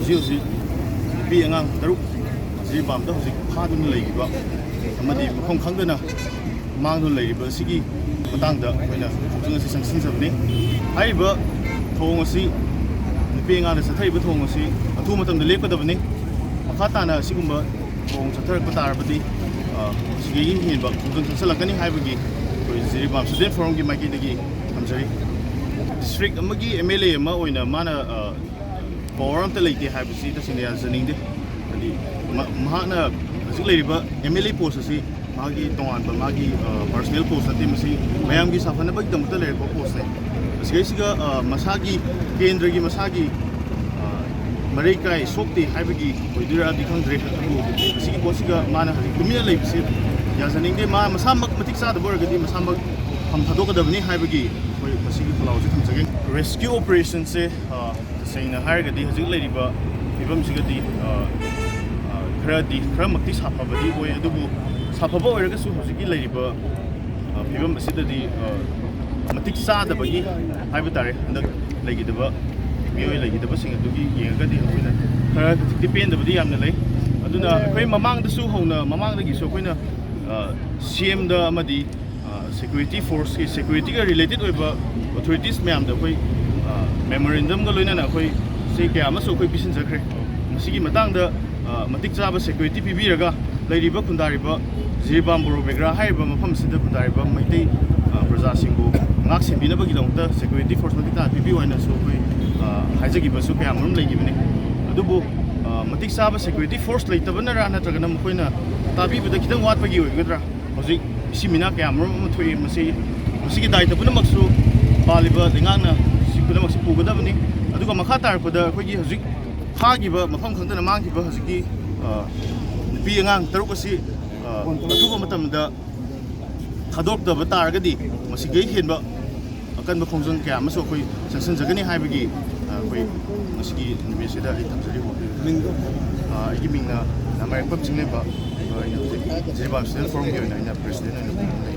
hꯧꯖꯤꯛ ꯅꯨꯄꯤ ꯑꯉꯥꯡ 6 ꯖꯤꯔꯤꯕꯥꯝꯗ ꯍꯧꯖꯤꯛ ꯐꯥꯗꯨꯅ ꯂꯩꯔꯤꯕ ꯑꯃꯗꯤ ꯃꯐꯝ ꯈꯪꯗꯅ ꯃꯥꯡꯗꯨꯅ ꯂꯩꯔꯤꯕ ꯑꯁꯤꯒꯤ ꯃꯇꯥꯡꯗ ꯑꯩꯈꯣꯏꯅ ꯈꯣꯡꯖꯪ ꯑꯁꯤ ꯆꯪꯁꯤꯟꯖꯕꯅꯤ꯫ ꯍꯥꯏꯔꯤꯕ ꯊꯧꯑꯣꯡ ꯑꯁꯤ ꯅꯨꯄꯤ ꯑꯉꯥꯡꯗ ꯆꯠꯊꯔꯤꯕ ꯊꯧꯑꯣꯡ ꯑꯁꯤ ꯑꯊꯨꯕ ꯃꯇꯝꯗ ꯂꯦꯞꯀꯗꯕꯅꯤ꯫ ꯃꯈꯥ ꯇꯥꯅ ꯑꯁꯤꯒꯨꯝꯕ ꯊꯧꯑꯣꯡ ꯆꯠꯊꯔꯛꯄ ꯇꯥꯔꯕꯗꯤ ꯁꯤꯒꯤ ꯍꯦꯟꯕ ꯈꯣꯡꯖꯪ ꯆꯪꯁꯤꯜꯂꯛꯀꯅꯤ ꯍꯥꯏꯕꯒꯤ ꯑꯩꯈꯣꯏ ꯖꯤꯔꯤꯕꯥꯝ ꯁ꯭ꯇꯨꯗꯦꯟꯠ ꯐꯣꯔꯝꯒꯤ ꯃꯥꯏꯀꯩꯗꯒꯤ ꯊꯝꯖꯔꯤ꯫ ꯗꯤꯁꯇ꯭ꯔꯤꯛ ꯑꯃꯒꯤ MLA ꯑꯃ ꯑꯣꯏꯅ ꯃꯥꯅ ꯄꯋꯥꯔ ꯑꯝꯇ ꯂꯩꯇꯦ ꯍꯥꯏꯕꯁꯤ ꯇꯁꯦꯡꯅ ꯌꯥꯖꯅꯤꯡꯗꯦ꯫ ꯍꯥꯏꯗꯤ ꯃꯍꯥꯛꯅ ꯍꯧꯖꯤꯛ ꯂꯩꯔꯤꯕ MLA ꯄꯣꯁ ꯑꯁꯤ ꯃꯥꯒꯤ ꯇꯣꯉꯥꯟꯕ ꯃꯥꯒꯤ ꯄꯔꯁꯣꯅꯦꯜ ꯄꯣꯁ ꯅꯠꯇꯦ, ꯃꯁꯤ ꯃꯌꯥꯝꯒꯤ ꯁꯥꯐꯅꯕꯒꯤꯗꯃꯛꯇ ꯂꯩꯔꯛꯄ ꯄꯣꯁꯅꯤ꯫ ꯃꯁꯤꯒꯩꯁꯤꯒ ꯃꯁꯥꯒꯤ ꯀꯦꯟꯗ꯭ꯔꯒꯤ ꯃꯁꯥꯒꯤ ꯃꯔꯩ ꯀꯥꯏ ꯁꯣꯛꯇꯦ ꯍꯥꯏꯕꯒꯤ ꯑꯣꯏꯗꯣꯏꯔꯗꯤ ꯈꯪꯗ꯭ꯔꯦ꯫ ꯑꯗꯨꯕꯨ ꯃꯁꯤꯒꯤ ꯄꯣꯠꯁꯤꯒ ꯃꯥꯅ ꯍꯧꯖꯤꯛ ꯇꯨꯃꯤꯟꯅ ꯂꯩꯕꯁꯤ ꯌꯥꯖꯅꯤꯡꯗꯦ꯫ ꯃꯥ ꯃꯁꯥꯃꯛ ꯃꯇꯤꯛ ꯆꯥꯗꯕ ꯑꯣꯏꯔꯒꯗꯤ ꯃꯁꯥꯃꯛ ꯐꯝ ꯊꯥꯗꯣꯛꯀꯗꯕꯅꯤ ꯍꯥꯏꯕꯒꯤ ꯑꯩꯈꯣꯏ ꯃꯁꯤꯒꯤ ꯈꯨꯜꯂꯥꯎꯁꯤ ꯊꯝꯖꯒꯦ꯫ ꯔꯦꯁꯀ꯭ꯌꯨ ꯑꯣꯄꯔꯦꯁꯟꯁꯦ ꯇꯁꯦꯡꯅ ꯍꯥꯏꯔꯒꯗꯤ ꯍꯧꯖꯤꯛ ꯂꯩꯔꯤꯕ ꯐꯤꯕꯝꯁꯤꯒꯗꯤ ꯈꯔꯃꯛꯇꯤ ꯁꯥꯐꯕꯗꯤ ꯑꯣꯏ, ꯑꯗꯨꯕꯨ ꯁꯥꯐꯕ ꯑꯣꯏꯔꯒꯁꯨ ꯍꯧꯖꯤꯛꯀꯤ ꯂꯩꯔꯤꯕ ꯐꯤꯕꯝ ꯑꯁꯤꯗꯗꯤ ꯃꯇꯤꯛ ꯆꯥꯗꯕꯒꯤ ꯍꯥꯏꯕ ꯇꯥꯔꯦ꯫ ꯍꯟꯗꯛ ꯂꯩꯈꯤꯗꯕ ꯃꯤꯑꯣꯏ ꯂꯩꯈꯤꯗꯕꯁꯤꯡ ꯑꯗꯨꯒꯤ ꯌꯦꯡꯉꯒꯗꯤ ꯑꯩꯈꯣꯏꯅ ꯈꯔ ꯍꯧꯖꯤꯛꯇꯤ ꯄꯦꯟꯗꯕꯗꯤ ꯌꯥꯝꯅ ꯂꯩ꯫ ꯑꯗꯨꯅ ꯑꯩꯈꯣꯏ ꯃꯃꯥꯡꯗꯒꯤꯁꯨ ꯑꯩꯈꯣꯏꯅ CMꯗ ꯑꯃꯗꯤ ꯁꯦꯀ꯭ꯌꯨꯔꯤꯇꯤ ꯐꯣꯔꯁꯀꯤ ꯁꯦꯀ꯭ꯌꯨꯔꯤꯇꯤꯒ ꯔꯤꯂꯦꯇꯦꯗ ꯑꯣꯏꯕ ꯑꯣꯊꯣꯔꯤꯇꯤꯁ ꯃꯌꯥꯝꯗ ꯑꯩꯈꯣꯏ ꯃꯦꯃꯣꯔꯦꯟꯗꯝꯒ ꯂꯣꯏꯅꯅ ꯑꯩꯈꯣꯏ ꯆꯦ ꯀꯌꯥ ꯑꯃꯁꯨ ꯑꯩꯈꯣꯏ ꯄꯤꯁꯤꯟꯖꯈ꯭ꯔꯦ꯫ ꯃꯁꯤꯒꯤ ꯃꯇꯥꯡꯗ ꯃꯇꯤꯛ ꯆꯥꯕ ꯁꯦꯀ꯭ꯌꯨꯔꯤꯇꯤ ꯄꯤꯕꯤꯔꯒ ꯂꯩꯔꯤꯕ ꯈꯨꯟꯗꯥꯔꯤꯕ ꯖꯤꯔꯤꯕꯥꯝ ꯕꯣꯔꯣꯕꯦꯒ꯭ꯔꯥ ꯍꯥꯏꯔꯤꯕ ꯃꯐꯝ ꯑꯁꯤꯗ ꯈꯨꯟꯗꯥꯔꯤꯕ ꯃꯩꯇꯩ ꯄ꯭ꯔꯖꯥꯁꯤꯡꯕꯨ ꯉꯥꯛ ꯁꯦꯟꯕꯤꯅꯕꯒꯤꯗꯃꯛꯇ ꯁꯦꯀ꯭ꯌꯨꯔꯤꯇꯤ ꯐꯣꯔꯁ ꯃꯇꯤꯛ ꯆꯥꯅ ꯄꯤꯕꯤꯌꯨ ꯍꯥꯏꯅꯁꯨ ꯑꯩꯈꯣꯏ ꯍꯥꯏꯖꯈꯤꯕꯁꯨ ꯀꯌꯥ ꯃꯔꯨꯝ ꯂꯩꯈꯤꯕꯅꯤ꯫ ꯑꯗꯨꯕꯨ ꯃꯇꯤꯛ ꯆꯥꯕ ꯁꯦꯀ꯭ꯌꯨꯔꯤꯇꯤ ꯐꯣꯔꯁ ꯂꯩꯇꯕꯅꯔꯥ ꯅꯠꯇ꯭ꯔꯒꯅ ꯃꯈꯣꯏꯅ ꯇꯥꯕꯤꯕꯗ ꯈꯤꯇꯪ ꯋꯥꯠꯄꯒꯤ ꯑꯣꯏꯒꯗ꯭ꯔꯥ ꯍꯧꯖꯤꯛ ꯏꯁꯤ ꯃꯤꯅꯥ ꯀꯌꯥ ꯃꯔꯨꯝ ꯑꯃ ꯊꯣꯛꯏ꯫ ꯃꯁꯤꯒꯤ ꯗꯥꯏꯇ ꯄꯨꯝꯅꯃꯛꯁꯨ ꯄꯥꯜꯂꯤꯕ ꯂꯩꯉꯥꯛꯅ ꯁꯤ ꯄꯨꯝꯅꯃꯛꯁꯤ ꯄꯨꯒꯗꯕꯅꯤ꯫ ꯑꯗꯨꯒ ꯃꯈꯥ ꯇꯥꯔꯛꯄꯗ ꯑꯩꯈꯣꯏꯒꯤ ꯍꯧꯖꯤꯛ ꯐꯥꯈꯤꯕ ꯃꯐꯝ ꯈꯪꯗꯅ ꯃꯥꯡꯈꯤꯕ ꯍꯧꯖꯤꯛꯀꯤ ꯅꯨꯄꯤ ꯑꯉꯥꯡ 6 ꯑꯁꯤ ꯑꯊꯨꯕ ꯃꯇꯝꯗ ꯊꯥꯗꯣꯛꯇꯕ ꯇꯥꯔꯒꯗꯤ ꯃꯁꯤꯒꯩ ꯍꯦꯟꯕ ꯑꯀꯟꯕ ꯈꯣꯡꯖꯪ ꯀꯌꯥ ꯑꯃꯁꯨ ꯑꯩꯈꯣꯏ ꯆꯪꯁꯤꯟꯖꯒꯅꯤ ꯍꯥꯏꯕꯒꯤ ꯑꯩꯈꯣꯏ ꯉꯁꯤꯒꯤ ꯅꯨꯃꯤꯠꯁꯤꯗ ꯑꯩ ꯊꯝꯖꯔꯤ꯫ ꯑꯩꯒꯤ ꯃꯤꯡꯅ ꯅꯥꯃꯥꯏꯔꯛꯄꯝ ꯆꯤꯡꯂꯦꯝꯕ, ꯑꯩꯅ ꯍꯧꯖꯤꯛ ꯖꯤꯔꯤꯕꯥꯝ ꯁ꯭ꯇꯨꯗꯦꯟꯠ ꯐꯣꯔꯝꯒꯤ ꯑꯣꯏꯅ ꯑꯩꯅ ꯄ꯭ꯔꯦꯁꯤꯗꯦꯟꯠ ꯑꯣꯏꯅ